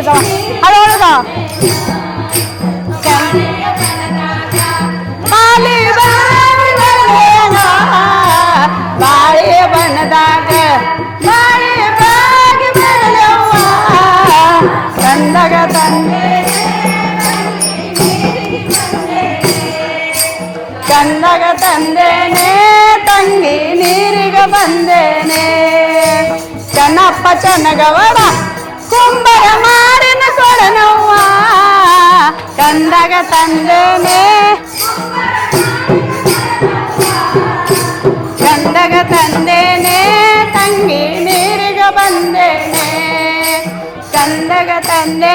जावा हळूहळू जावा ಬಾಳೆ ಬಣ್ಣದಾಗ ಬಾಳೆ ಬಾಗಿ ಬರಲವ್ವ ಕಂದಗ ತಂದೆ ಕಂದಗ ತಂದೇನೆ ತಂಗಿ ನೀರಿಗೆ ಬಂದೇನೆ ಚೆನ್ನಪ್ಪ ಚೆನ್ನಗವಡ ಕುಂಬರ ಮಾಡಿನ ಕೊಡನವ್ವ ಕಂದಗ ತಂದೇನೆ ಕಂದಗ ತಂದೇನೆ ತಂಗಿ ನೀರಿಗೆ ಬಂದೇನೆ ಕಂದಗ ತಂದೆ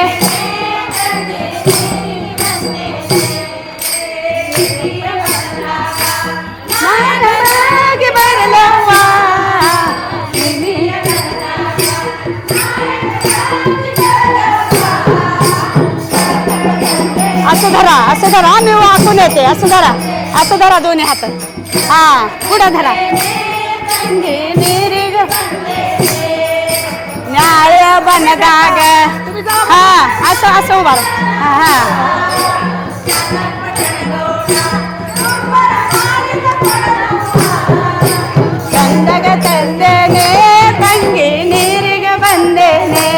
ಬರಲವ್ವ असं धरा मी वाकून येते असं धरा दोन्ही हात हा पुढं धरा न्याळ बनदाग हा असं उभा हा हा ಕಂದಗ ತಂದೇನೆ ತಂಗಿ ನೀರಿಗೆ ಬಂದೇನೆ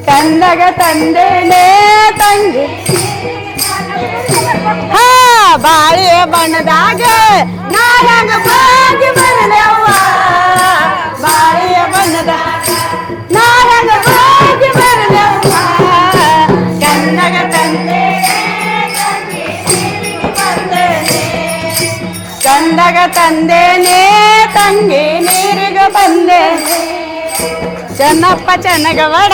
ಕಂದಗ ತಂದೇನೆ ತಂಗಿ ಹಾ ಬಾಳೆ ಬಣ್ಣದಾಗ ನಾರಂಗ ಬಾಗಿ ಬರಲವ್ವ ಬಾಳೆಯ ಬಣ್ಣದಾಗ ನಾರಂಗ ಬಾಗಿ ಬರಲವ್ವ ಕಂದಗ ತಂದೆ ಕಂದಗ ತಂದೇನೆ ತಂಗಿ ನೀರಿಗೆ ಬಂದೆ ಚೆನ್ನಪ್ಪ ಚೆನ್ನಗವಡ